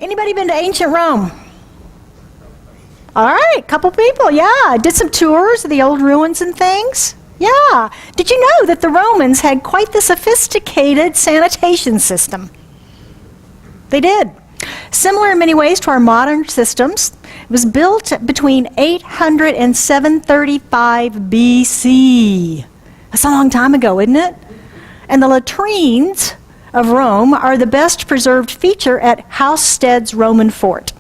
Anybody been to ancient Rome? All right, couple people, yeah. Did some tours of the old ruins and things. Yeah. Did you know that the Romans had quite the sophisticated sanitation system? They did. Similar in many ways to our modern systems. It was built between 800 and 735 BC. That's a long time ago, isn't it? And the latrines of Rome are the best preserved feature at Housestead's Roman fort.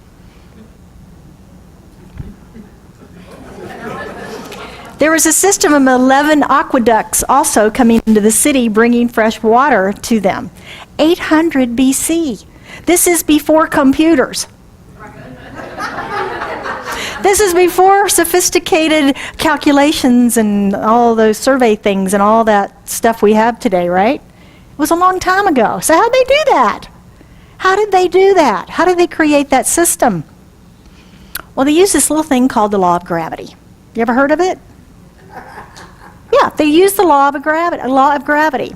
There was a system of 11 aqueducts also coming into the city, bringing fresh water to them. 800 BC. This is before computers. This is before sophisticated calculations and all those survey things and all that stuff we have today, right? It was a long time ago. So how'd they do that? How did they do that? How did they create that system? Well, they used this little thing called the law of gravity. You ever heard of it? Yeah, they used the law of gravity.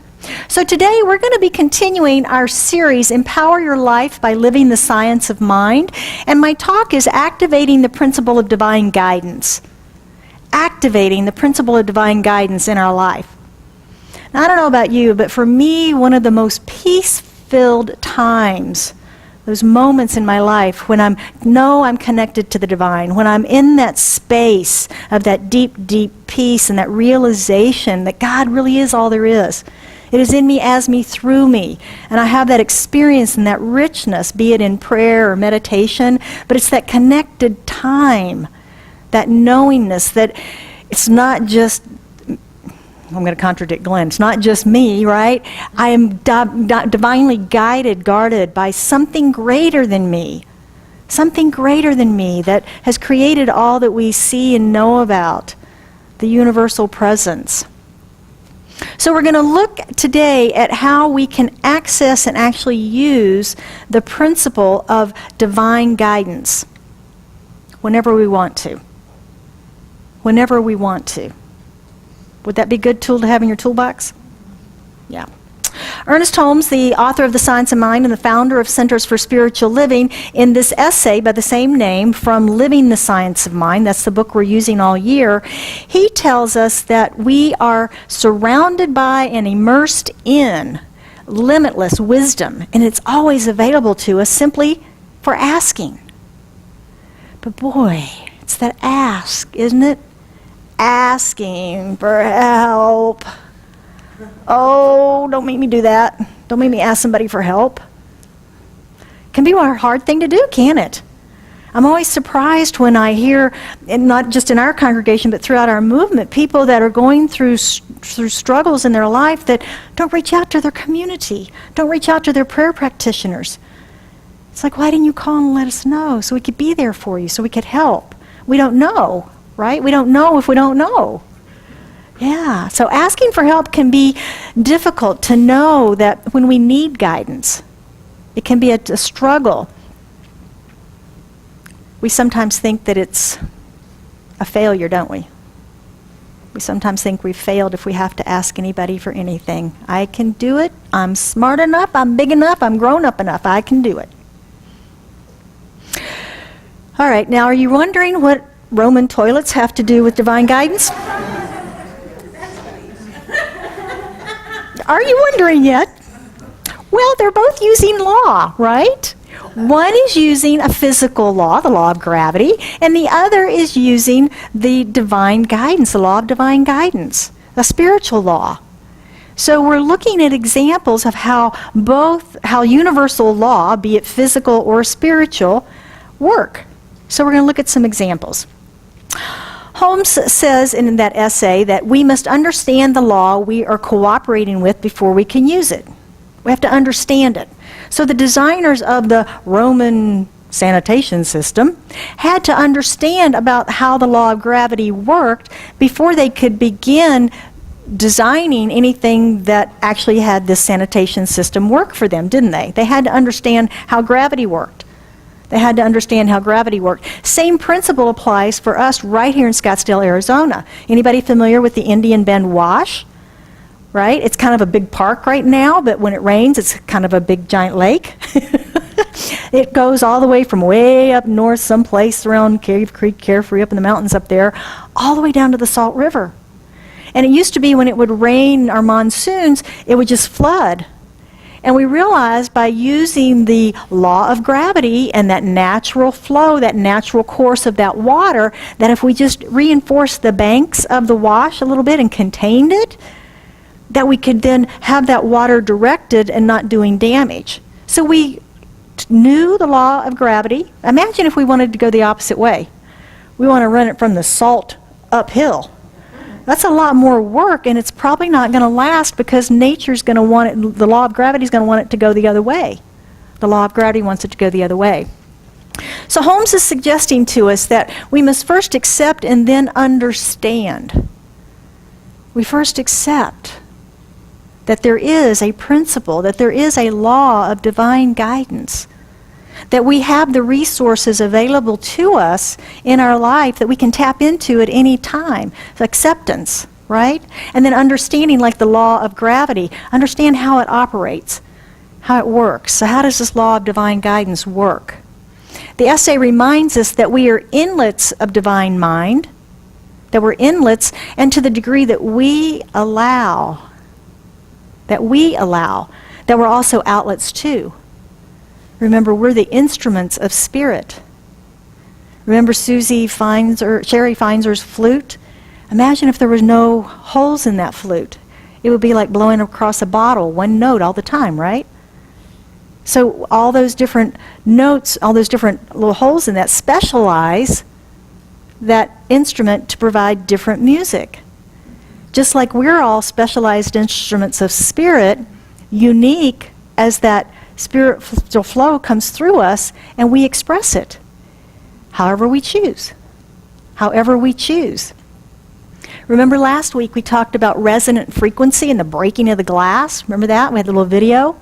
So today we're going to be continuing our series, Empower Your Life by Living the Science of Mind. And my talk is activating the principle of divine guidance. Activating the principle of divine guidance in our life. Now, I don't know about you, but for me, one of the most peace-filled times, those moments in my life when I'm connected to the divine, when I'm in that space of that deep, deep peace and that realization that God really is all there is. It is in me, as me, through me. And I have that experience and that richness, be it in prayer or meditation, but it's that connected time, that knowingness that it's not just, I'm going to contradict Glenn, it's not just me, right? I am divinely guided, guarded by something greater than me. Something greater than me that has created all that we see and know about, the universal presence. So we're going to look today at how we can access and actually use the principle of divine guidance whenever we want to. Whenever we want to. Would that be a good tool to have in your toolbox? Yeah. Ernest Holmes, the author of The Science of Mind and the founder of Centers for Spiritual Living, in this essay by the same name, From Living the Science of Mind, that's the book we're using all year, he tells us that we are surrounded by and immersed in limitless wisdom, and it's always available to us simply for asking. But boy, it's that ask, isn't it? Asking for help. Oh, don't make me do that. Don't make me ask somebody for help. Can be a hard thing to do, can't it? I'm always surprised when I hear, and not just in our congregation, but throughout our movement, people that are going through struggles in their life that don't reach out to their community, don't reach out to their prayer practitioners. It's like, why didn't you call and let us know so we could be there for you, so we could help? We don't know, right? We don't know if we don't know. Yeah, so asking for help can be difficult to know that when we need guidance. It can be a struggle. We sometimes think that it's a failure, don't we? We sometimes think we've failed if we have to ask anybody for anything. I can do it. I'm smart enough. I'm big enough. I'm grown up enough. I can do it. All right, now are you wondering what Roman toilets have to do with divine guidance? Are you wondering yet? Well, they're both using law, right? One is using a physical law, the law of gravity, and the other is using the divine guidance, the law of divine guidance, the spiritual law. So we're looking at examples of how universal law, be it physical or spiritual, work. So we're going to look at some examples. Holmes says in that essay that we must understand the law we are cooperating with before we can use it. We have to understand it. So the designers of the Roman sanitation system had to understand about how the law of gravity worked before they could begin designing anything that actually had this sanitation system work for them, didn't they? They had to understand how gravity worked. They had to understand how gravity worked. Same principle applies for us right here in Scottsdale, Arizona. Anybody familiar with the Indian Bend Wash? Right? It's kind of a big park right now, but when it rains, it's kind of a big giant lake. It goes all the way from way up north, someplace around Cave Creek, Carefree, up in the mountains up there, all the way down to the Salt River. And it used to be when it would rain our monsoons, it would just flood. And we realized by using the law of gravity and that natural flow, that natural course of that water, that if we just reinforced the banks of the wash a little bit and contained it, that we could then have that water directed and not doing damage. So we knew the law of gravity. Imagine if we wanted to go the opposite way. We want to run it from the salt uphill. That's a lot more work, and it's probably not going to last because nature's going to want it, the law of gravity is going to want it to go the other way. The law of gravity wants it to go the other way. So Holmes is suggesting to us that we must first accept and then understand. We first accept that there is a principle, that there is a law of divine guidance, that we have the resources available to us in our life that we can tap into at any time. So acceptance, right? And then understanding, like the law of gravity, understand how it operates, how it works. So how does this law of divine guidance work? The essay reminds us that we are inlets of divine mind, that we're inlets, and to the degree that we allow, that we're also outlets too. Remember, we're the instruments of spirit. Remember Sherry Feinzer's flute? Imagine if there was no holes in that flute. It would be like blowing across a bottle, one note all the time, right? So all those different notes, all those different little holes in that specialize that instrument to provide different music. Just like we're all specialized instruments of spirit, unique as that spiritual flow comes through us, and we express it however we choose. However we choose. Remember last week we talked about resonant frequency and the breaking of the glass? Remember that? We had the little video.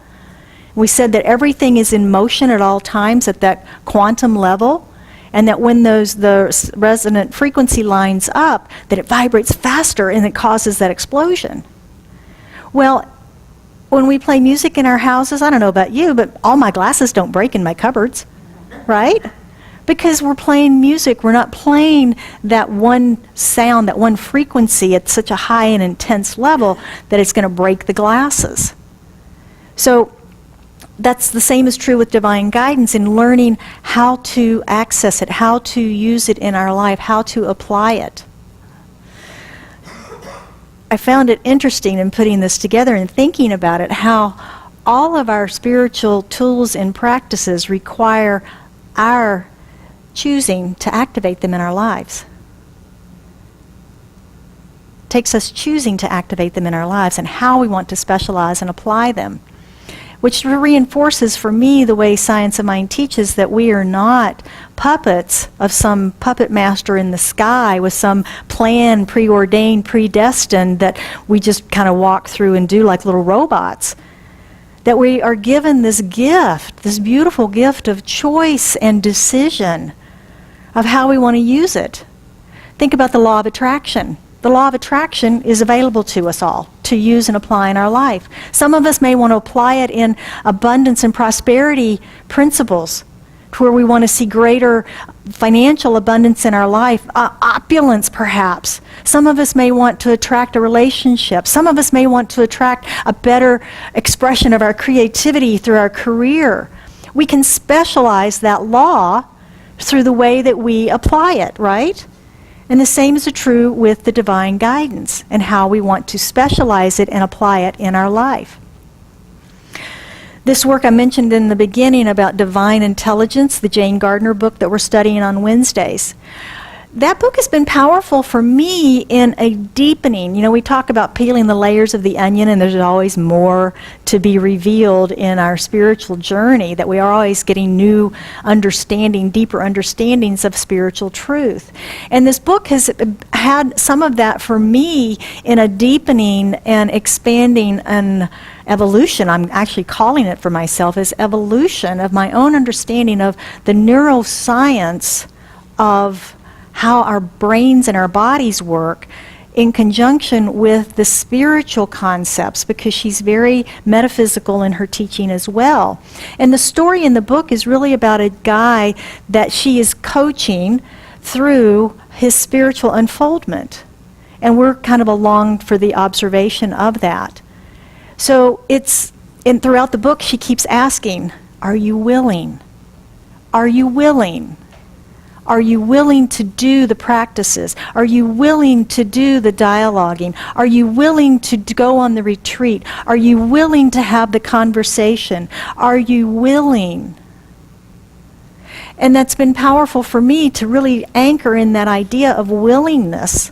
We said that everything is in motion at all times at that quantum level, and that when the resonant frequency lines up, that it vibrates faster and it causes that explosion. Well, when we play music in our houses, I don't know about you, but all my glasses don't break in my cupboards, right? Because we're playing music, we're not playing that one sound, that one frequency at such a high and intense level that it's going to break the glasses. So that's the same is true with divine guidance in learning how to access it, how to use it in our life, how to apply it. I found it interesting in putting this together and thinking about it, how all of our spiritual tools and practices require our choosing to activate them in our lives. It takes us choosing to activate them in our lives and how we want to specialize and apply them, which reinforces for me the way Science of Mind teaches that we are not puppets of some puppet master in the sky with some plan preordained, predestined that we just kind of walk through and do like little robots. That we are given this gift, this beautiful gift of choice and decision of how we want to use it. Think about the law of attraction. The law of attraction is available to us all to use and apply in our life. Some of us may want to apply it in abundance and prosperity principles, to where we want to see greater financial abundance in our life, opulence perhaps. Some of us may want to attract a relationship. Some of us may want to attract a better expression of our creativity through our career. We can specialize that law through the way that we apply it, right? And the same is true with the divine guidance and how we want to specialize it and apply it in our life. This work I mentioned in the beginning about divine intelligence, the Jane Gardner book that we're studying on Wednesdays. That book has been powerful for me in a deepening. You know, we talk about peeling the layers of the onion, and there's always more to be revealed in our spiritual journey, that we are always getting new understanding, deeper understandings of spiritual truth. And this book has had some of that for me in a deepening and expanding and evolution. I'm actually calling it for myself as evolution of my own understanding of the neuroscience of how our brains and our bodies work, in conjunction with the spiritual concepts, because she's very metaphysical in her teaching as well. And the story in the book is really about a guy that she is coaching through his spiritual unfoldment. And we're kind of along for the observation of that. So throughout the book, she keeps asking, are you willing? Are you willing? Are you willing to do the practices? Are you willing to do the dialoguing? Are you willing to go on the retreat? Are you willing to have the conversation? Are you willing? And that's been powerful for me to really anchor in that idea of willingness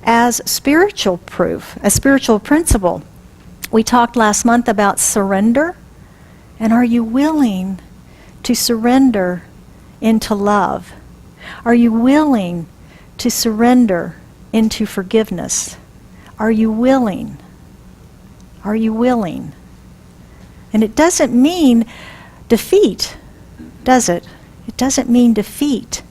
as spiritual proof, a spiritual principle. We talked last month about surrender. And are you willing to surrender into love? Are you willing to surrender into forgiveness? Are you willing? Are you willing? And it doesn't mean defeat, does it? It doesn't mean defeat.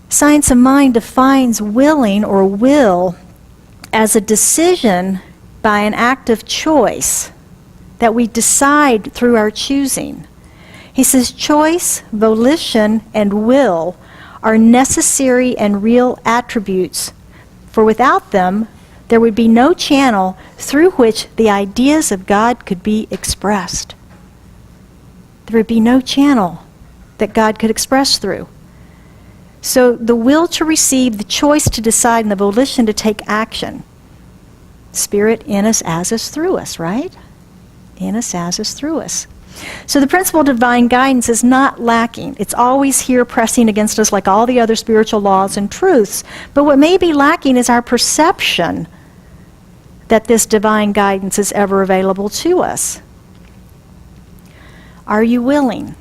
Science of Mind defines willing or will as a decision by an act of choice that we decide through our choosing. He says choice, volition, and will are necessary and real attributes, for without them, there would be no channel through which the ideas of God could be expressed. There would be no channel that God could express through. So the will to receive, the choice to decide, and the volition to take action. Spirit in us, as us, through us, right? In us, as us, through us. So the principle of divine guidance is not lacking. It's always here pressing against us like all the other spiritual laws and truths. But what may be lacking is our perception that this divine guidance is ever available to us. Are you willing?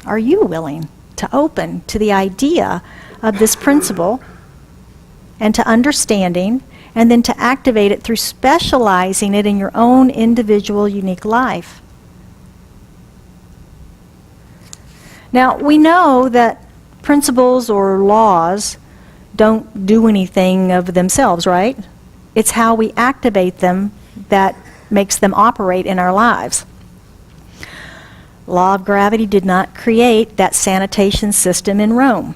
Are you willing to open to the idea of this principle and to understanding, and then to activate it through specializing it in your own individual, unique life? Now, we know that principles or laws don't do anything of themselves, right? It's how we activate them that makes them operate in our lives. Law of gravity did not create that sanitation system in Rome,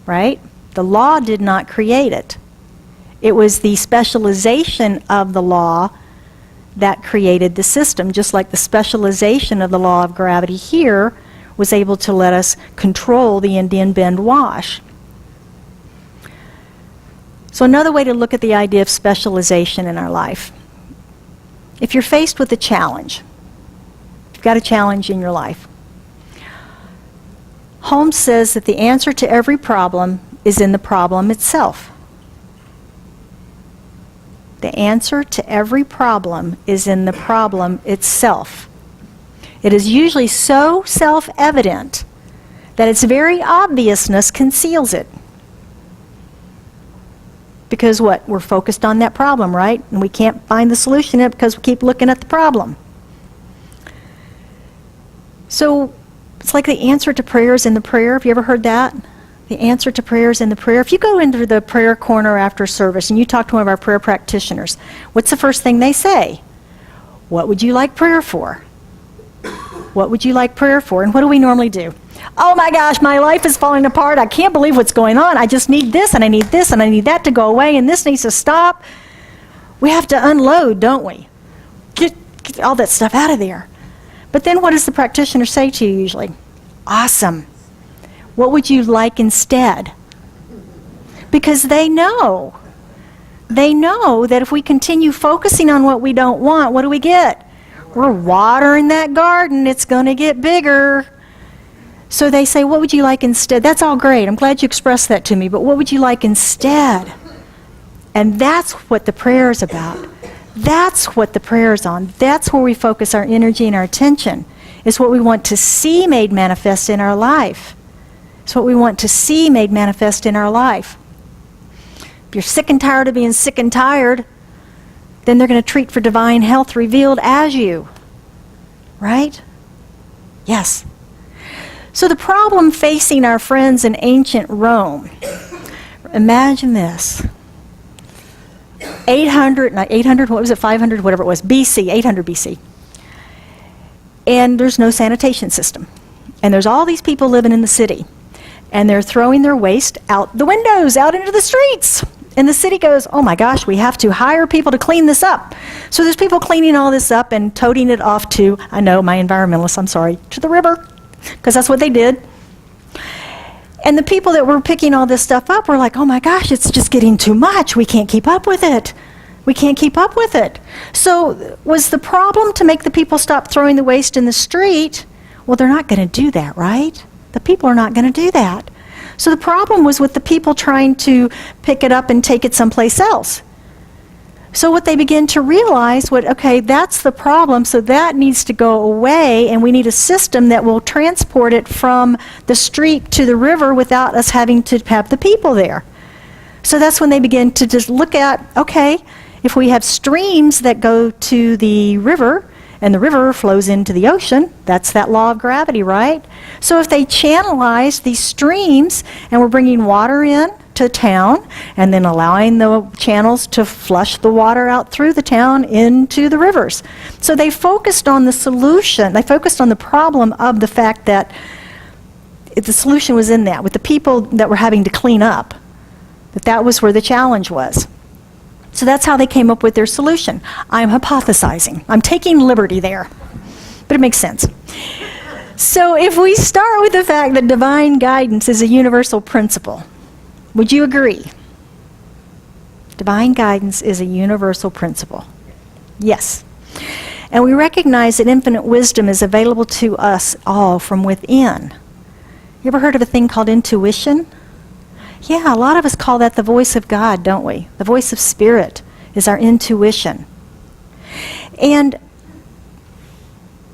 right? The law did not create it. It was the specialization of the law that created the system, just like the specialization of the law of gravity here was able to let us control the Indian Bend wash. So another way to look at the idea of specialization in our life. If you're faced with a challenge, you've got a challenge in your life. Holmes says that the answer to every problem is in the problem itself. The answer to every problem is in the problem itself. It is usually so self-evident that its very obviousness conceals it. Because what? We're focused on that problem, right? And we can't find the solution in it because we keep looking at the problem. So it's like the answer to prayer is in the prayer. Have you ever heard that? The answer to prayer is in the prayer. If you go into the prayer corner after service and you talk to one of our prayer practitioners, what's the first thing they say? What would you like prayer for? What would you like prayer for? And what do we normally do? Oh my gosh, my life is falling apart. I can't believe what's going on. I just need this, and I need this, and I need that to go away, and this needs to stop. We have to unload, don't we? Get all that stuff out of there. But then what does the practitioner say to you usually? Awesome. What would you like instead? Because they know. They know that if we continue focusing on what we don't want, what do we get? We're watering that garden. It's going to get bigger. So they say, what would you like instead? That's all great. I'm glad you expressed that to me, but what would you like instead? And that's what the prayer is about. That's what the prayer is on. That's where we focus our energy and our attention. It's what we want to see made manifest in our life. It's what we want to see made manifest in our life. If you're sick and tired of being sick and tired, then they're going to treat for divine health revealed as you. Right? Yes. So the problem facing our friends in ancient Rome, Imagine this. 500, whatever it was, BC, 800 BC. And there's no sanitation system. And there's all these people living in the city. And they're throwing their waste out the windows, out into the streets. And the city goes, oh my gosh, we have to hire people to clean this up. So there's people cleaning all this up and toting it off to, I know, my environmentalists, I'm sorry, to the river. Because that's what they did. And the people that were picking all this stuff up were like, oh my gosh, it's just getting too much. We can't keep up with it. We can't keep up with it. So was the problem to make the people stop throwing the waste in the street? Well, they're not going to do that, right? The people are not going to do that. So the problem was with the people trying to pick it up and take it someplace else. So what they began to realize was, okay, that's the problem, so that needs to go away, and we need a system that will transport it from the street to the river without us having to have the people there. So that's when they began to just look at, okay, if we have streams that go to the river, and the river flows into the ocean, that's that law of gravity, right? So if they channelize these streams, and we're bringing water in to town, and then allowing the channels to flush the water out through the town into the rivers. So they focused on the solution, they focused on the problem of the fact that the solution was in that, with the people that were having to clean up, that was where the challenge was. So that's how they came up with their solution. I'm hypothesizing. I'm taking liberty there, but it makes sense. So if we start with the fact that divine guidance is a universal principle, would you agree? Divine guidance is a universal principle. Yes. And we recognize that infinite wisdom is available to us all from within. You ever heard of a thing called intuition? Yeah, a lot of us call that the voice of God, don't we? The voice of Spirit is our intuition. And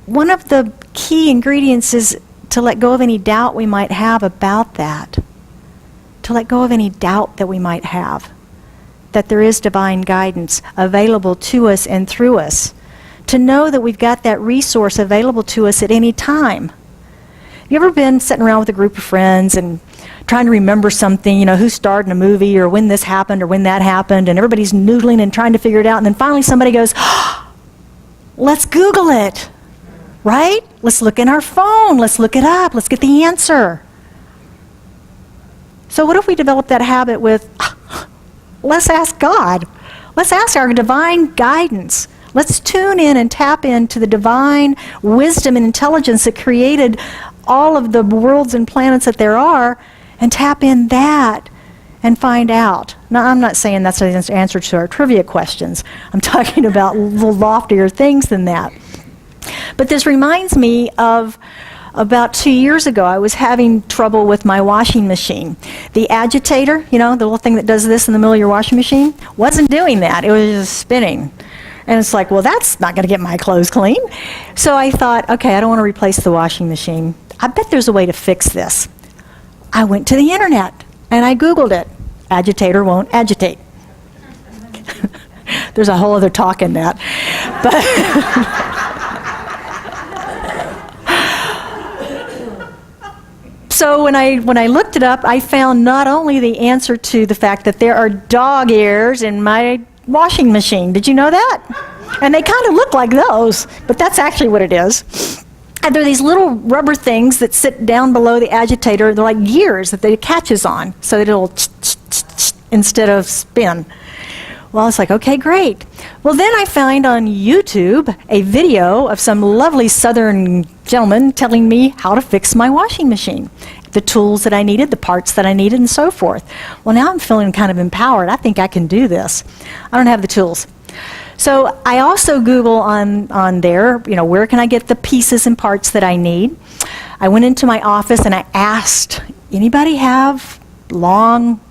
one of the key ingredients is to let go of any doubt we might have about that. To let go of any doubt that we might have, that there is divine guidance available to us and through us. To know that we've got that resource available to us at any time. You ever been sitting around with a group of friends and trying to remember something, you know, who starred in a movie or when this happened or when that happened, and everybody's noodling and trying to figure it out, and then finally somebody goes, oh, let's Google it, right? Let's look in our phone, let's look it up, let's get the answer. So what if we develop that habit with, let's ask God. Let's ask our divine guidance. Let's tune in and tap into the divine wisdom and intelligence that created all of the worlds and planets that there are, and tap in that and find out. Now, I'm not saying that's the answer to our trivia questions. I'm talking about a little loftier things than that. But this reminds me of about 2 years ago, I was having trouble with my washing machine. The agitator, you know, the little thing that does this in the middle of your washing machine, wasn't doing that. It was just spinning. And it's like, well, that's not going to get my clothes clean. So I thought, okay, I don't want to replace the washing machine. I bet there's a way to fix this. I went to the internet and I Googled it. Agitator won't agitate. There's a whole other talk in that. So when I looked it up, I found not only the answer to the fact that there are dog ears in my washing machine. Did you know that? And they kind of look like those, but that's actually what it is. And there are these little rubber things that sit down below the agitator. They're like gears that it catches on, so that it'll instead of spin. Well, it's like, okay, great. Well, then I found on YouTube a video of some lovely southern gentleman telling me how to fix my washing machine. The tools that I needed, the parts that I needed, and so forth. Well, now I'm feeling kind of empowered. I think I can do this. I don't have the tools. So I also Google on there, you know, where can I get the pieces and parts that I need? I went into my office and I asked, anybody have long,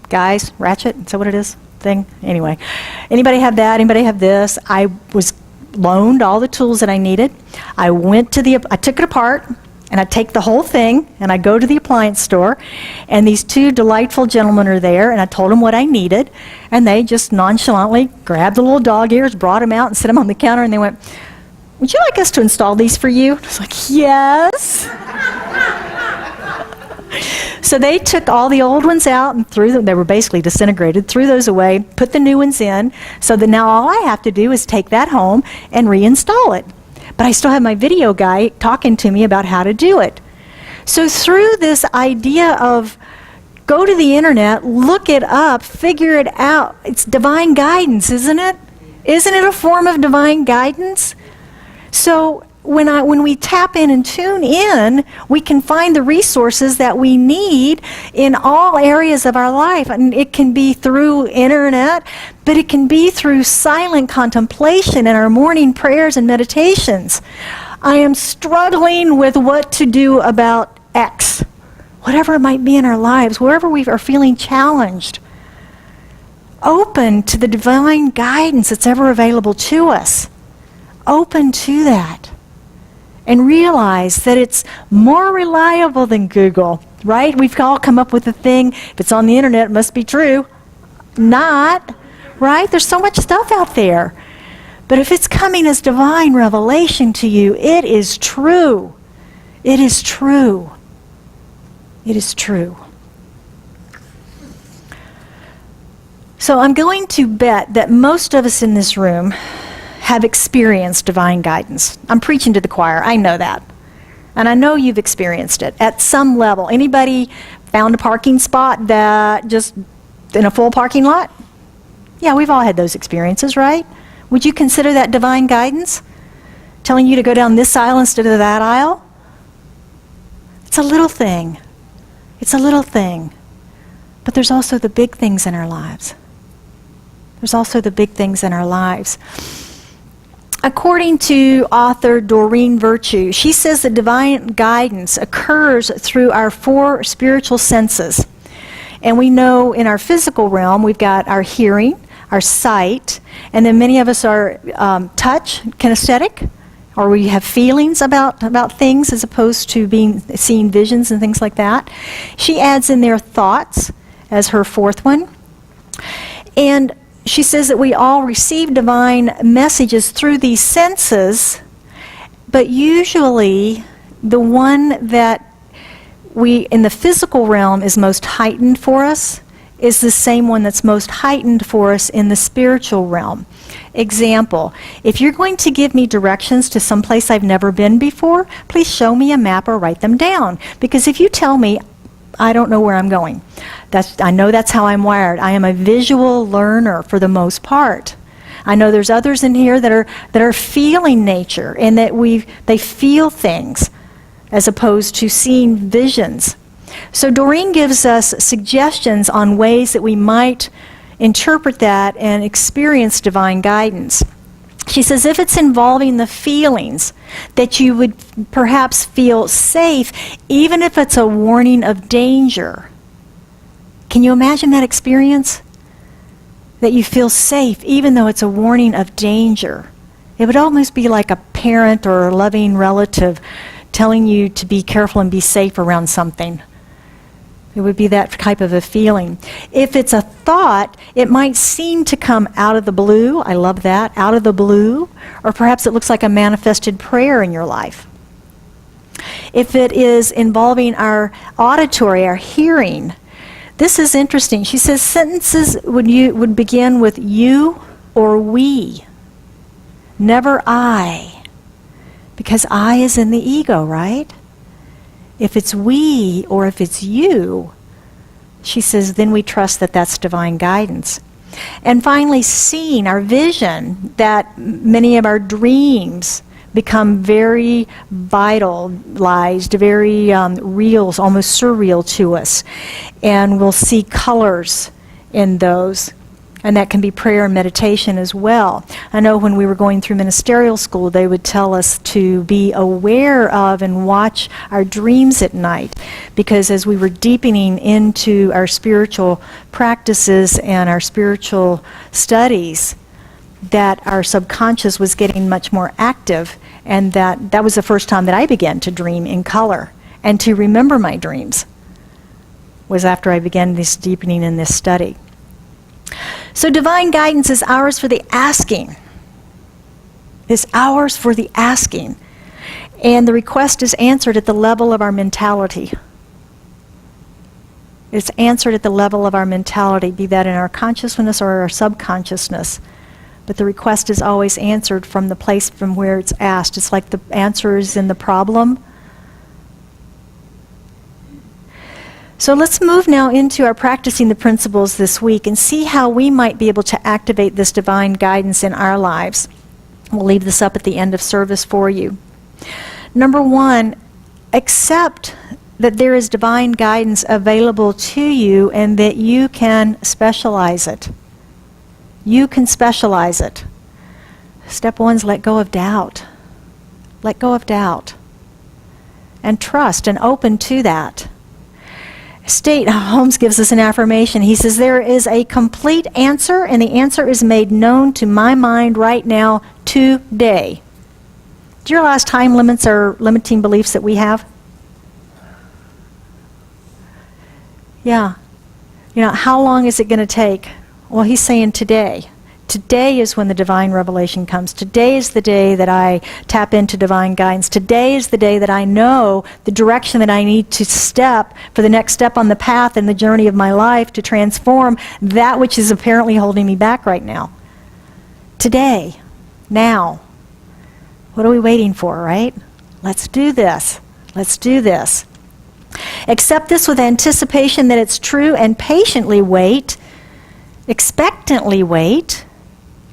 guys, ratchet, is that what it is? Thing? Anyway, anybody have that? Anybody have this? I was loaned all the tools that I needed. I took it apart, and I take the whole thing, and I go to the appliance store, and these two delightful gentlemen are there, and I told them what I needed, and they just nonchalantly grabbed the little dog ears, brought them out, and set them on the counter, and they went, would you like us to install these for you? I was like, yes. So they took all the old ones out and threw them. They were basically disintegrated, threw those away, put the new ones in, so that now all I have to do is take that home and reinstall it. But I still have my video guy talking to me about how to do it. So through this idea of go to the internet, look it up, figure it out, it's divine guidance, isn't it? Isn't it a form of divine guidance? So when we tap in and tune in, we can find the resources that we need in all areas of our life. And it can be through internet, but it can be through silent contemplation in our morning prayers and meditations. I am struggling with what to do about X, whatever it might be in our lives, wherever we are feeling challenged. Open to the divine guidance that's ever available to us. Open to that. And realize that it's more reliable than Google, right? We've all come up with a thing, if it's on the internet, it must be true. Not, right? There's so much stuff out there. But if it's coming as divine revelation to you, it is true. It is true. It is true. So I'm going to bet that most of us in this room have experienced divine guidance. I'm preaching to the choir, I know that. And I know you've experienced it at some level. Anybody found a parking spot that just in a full parking lot? Yeah, we've all had those experiences, right? Would you consider that divine guidance? Telling you to go down this aisle instead of that aisle? It's a little thing. It's a little thing. But there's also the big things in our lives. There's also the big things in our lives. According to author Doreen Virtue, she says that divine guidance occurs through our 4 spiritual senses. And we know in our physical realm, we've got our hearing, our sight, and then many of us are touch, kinesthetic, or we have feelings about things as opposed to seeing visions and things like that. She adds in there thoughts as her 4th one. And she says that we all receive divine messages through these senses, but usually the one that in the physical realm is most heightened for us is the same one that's most heightened for us in the spiritual realm. Example, if you're going to give me directions to some place I've never been before, please show me a map or write them down. Because if you tell me, I don't know where I'm going. I know that's how I'm wired. I am a visual learner for the most part. I know there's others in here that are feeling nature and that they feel things as opposed to seeing visions. So Doreen gives us suggestions on ways that we might interpret that and experience divine guidance. She says if it's involving the feelings, that you would perhaps feel safe, even if it's a warning of danger. Can you imagine that experience? That you feel safe, even though it's a warning of danger. It would almost be like a parent or a loving relative telling you to be careful and be safe around something. It would be that type of a feeling. If it's a thought, it might seem to come out of the blue. I love that, out of the blue. Or perhaps it looks like a manifested prayer in your life. If it is involving our auditory, our hearing, this is interesting. She says sentences would begin with you or we, never I, because I is in the ego, right? If it's we or if it's you, she says, then we trust that that's divine guidance. And finally, seeing, our vision, that many of our dreams become very vitalized, very real, almost surreal to us. And we'll see colors in those. And that can be prayer and meditation as well. I know when we were going through ministerial school, they would tell us to be aware of and watch our dreams at night. Because as we were deepening into our spiritual practices and our spiritual studies, that our subconscious was getting much more active. And that was the first time that I began to dream in color and to remember my dreams, was after I began this deepening in this study. So divine guidance is ours for the asking. It's ours for the asking. And the request is answered at the level of our mentality. It's answered at the level of our mentality, be that in our consciousness or our subconsciousness. But the request is always answered from the place from where it's asked. It's like the answer is in the problem. So let's move now into our practicing the principles this week and see how we might be able to activate this divine guidance in our lives. We'll leave this up at the end of service for you. Number one, accept that there is divine guidance available to you and that you can specialize it. You can specialize it. Step one is let go of doubt. Let go of doubt. And trust and open to that. Holmes gives us an affirmation. He says, there is a complete answer, and the answer is made known to my mind right now, today. Do you realize time limits are limiting beliefs that we have? Yeah. You know, how long is it going to take? Well, he's saying today. Today is when the divine revelation comes. Today is the day that I tap into divine guidance. Today is the day that I know the direction that I need to step for the next step on the path in the journey of my life to transform that which is apparently holding me back right now. Today. Now. What are we waiting for, right? Let's do this. Let's do this. Accept this with anticipation that it's true and patiently wait, expectantly wait,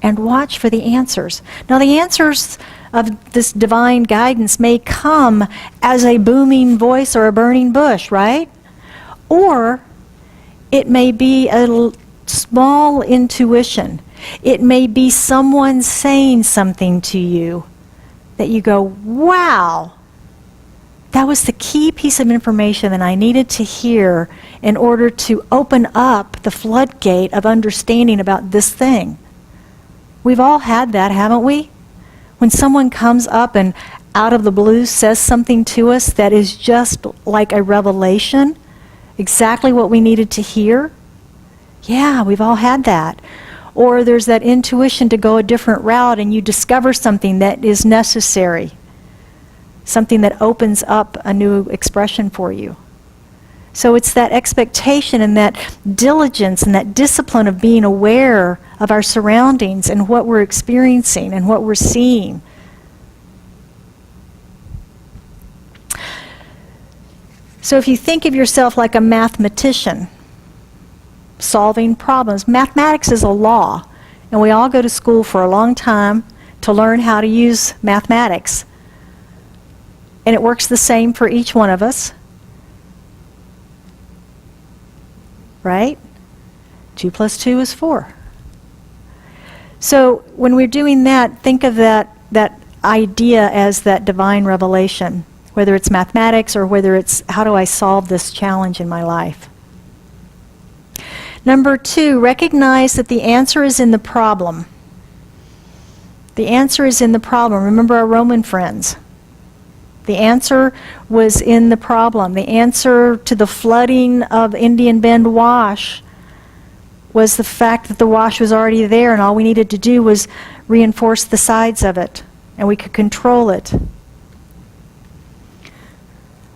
and watch for the answers. Now, the answers of this divine guidance may come as a booming voice or a burning bush, right? Or it may be a small intuition. It may be someone saying something to you that you go, wow, that was the key piece of information that I needed to hear in order to open up the floodgate of understanding about this thing. We've all had that, haven't we? When someone comes up and out of the blue says something to us that is just like a revelation, exactly what we needed to hear. Yeah, we've all had that. Or there's that intuition to go a different route and you discover something that is necessary. Something that opens up a new expression for you. So it's that expectation and that diligence and that discipline of being aware of our surroundings and what we're experiencing and what we're seeing. So if you think of yourself like a mathematician, solving problems, mathematics is a law, and we all go to school for a long time to learn how to use mathematics. And it works the same for each one of us. Right? 2 + 2 is 4. So when we're doing that, think of that idea as that divine revelation, whether it's mathematics or whether it's how do I solve this challenge in my life. Number 2, recognize that the answer is in the problem. The answer is in the problem. Remember our Roman friends. The answer was in the problem. The answer to the flooding of Indian Bend Wash was the fact that the wash was already there and all we needed to do was reinforce the sides of it and we could control it.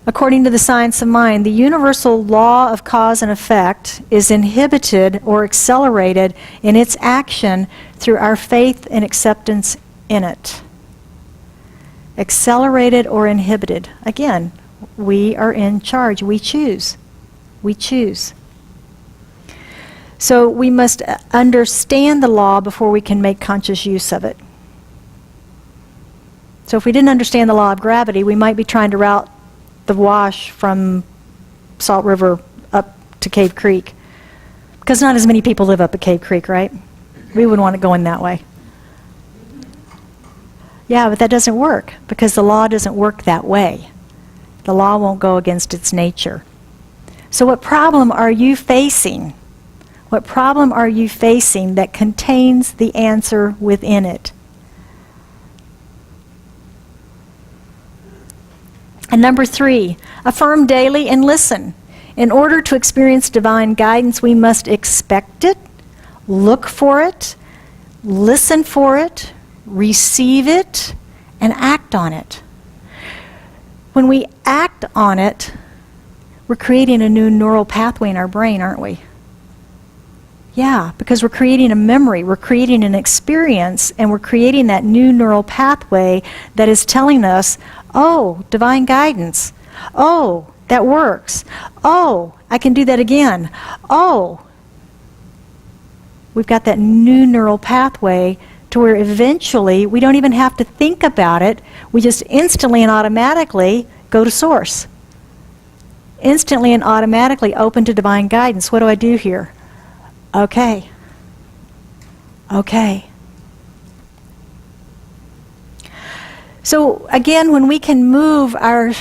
According to the science of mind, the universal law of cause and effect is inhibited or accelerated in its action through our faith and acceptance in it. Accelerated or inhibited. Again, we are in charge. We choose. We choose. So we must understand the law before we can make conscious use of it. So if we didn't understand the law of gravity, we might be trying to route the wash from Salt River up to Cave Creek. Because not as many people live up at Cave Creek, right? We wouldn't want it going that way. Yeah, but that doesn't work because the law doesn't work that way. The law won't go against its nature. So what problem are you facing? What problem are you facing that contains the answer within it? And number 3, affirm daily and listen. In order to experience divine guidance, we must expect it, look for it, listen for it, receive it, and act on it. When we act on it, we're creating a new neural pathway in our brain, aren't we? Yeah, because we're creating a memory, we're creating an experience, and we're creating that new neural pathway that is telling us, oh, divine guidance. Oh, that works. Oh, I can do that again. Oh, we've got that new neural pathway to where eventually we don't even have to think about it. We just instantly and automatically go to source. Instantly and automatically open to divine guidance. What do I do here? Okay. Okay. So again, when we can move our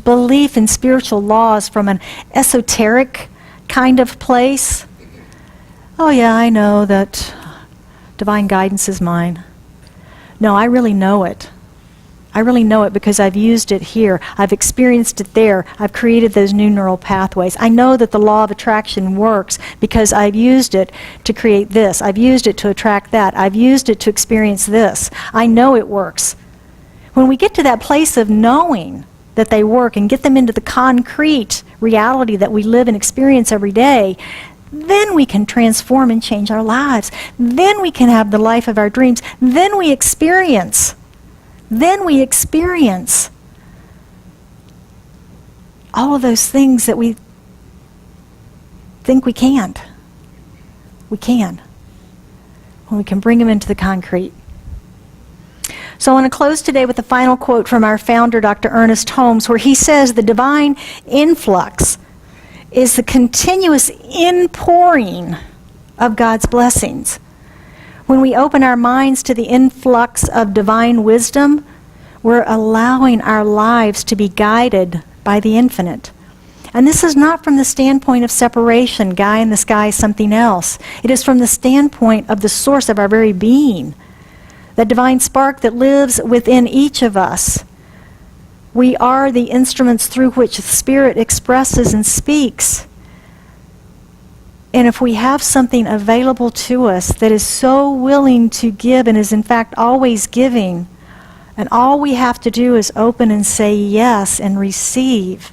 belief in spiritual laws from an esoteric kind of place, oh yeah, I know that divine guidance is mine. No, I really know it. I really know it because I've used it here. I've experienced it there. I've created those new neural pathways. I know that the law of attraction works because I've used it to create this. I've used it to attract that. I've used it to experience this. I know it works. When we get to that place of knowing that they work and get them into the concrete reality that we live and experience every day, then we can transform and change our lives. Then we can have the life of our dreams. Then we experience. Then we experience all of those things that we think we can't. We can. When we can bring them into the concrete. So I want to close today with a final quote from our founder, Dr. Ernest Holmes, where he says the divine influx is the continuous inpouring of God's blessings. When we open our minds to the influx of divine wisdom, we're allowing our lives to be guided by the infinite. And this is not from the standpoint of separation, guy in the sky, something else. It is from the standpoint of the source of our very being, that divine spark that lives within each of us. We are the instruments through which the Spirit expresses and speaks. And if we have something available to us that is so willing to give and is in fact always giving, and all we have to do is open and say yes and receive,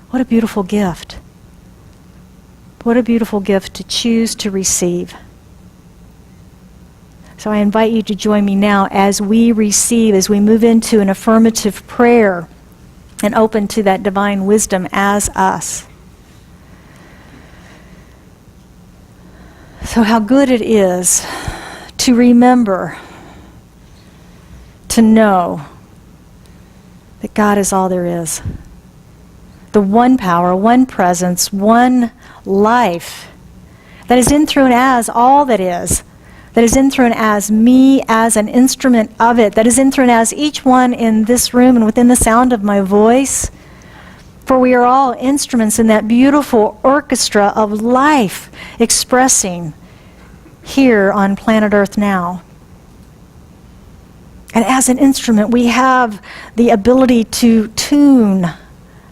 what a beautiful gift. What a beautiful gift to choose to receive. So I invite you to join me now as we receive, as we move into an affirmative prayer and open to that divine wisdom as us. So how good it is to remember, to know that God is all there is. The one power, one presence, one life that is in, through, and as all that is in, through, and as me as an instrument of it, that is in, through, and as each one in this room and within the sound of my voice. For we are all instruments in that beautiful orchestra of life expressing here on planet Earth now. And as an instrument, we have the ability to tune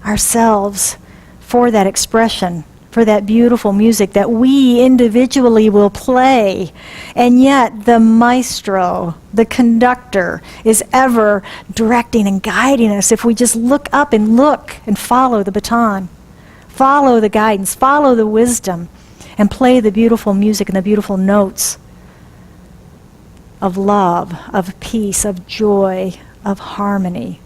ourselves for that expression, for that beautiful music that we individually will play. And yet the maestro, the conductor, is ever directing and guiding us if we just look up and follow the baton, follow the guidance, follow the wisdom, and play the beautiful music and the beautiful notes of love, of peace, of joy, of harmony.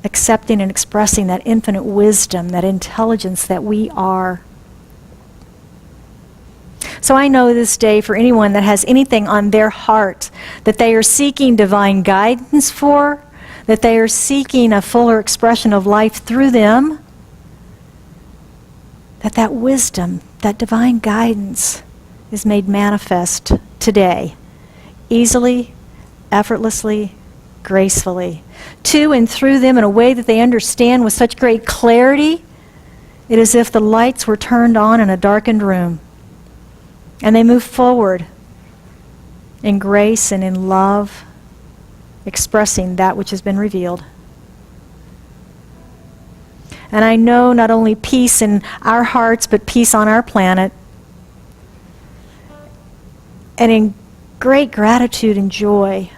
Accepting and expressing that infinite wisdom, that intelligence that we are. So I know this day, for anyone that has anything on their heart that they are seeking divine guidance for, that they are seeking a fuller expression of life through them, that wisdom, that divine guidance is made manifest today, easily, effortlessly, gracefully, to and through them in a way that they understand with such great clarity. It is as if the lights were turned on in a darkened room, and they move forward in grace and in love, expressing that which has been revealed. And I know not only peace in our hearts, but peace on our planet. And in great gratitude and joy,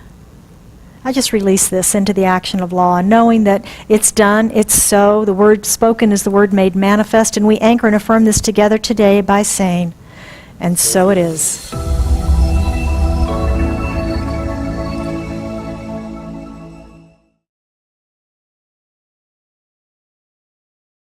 I just release this into the action of law, knowing that it's done, it's so, the word spoken is the word made manifest, and we anchor and affirm this together today by saying, and so it is.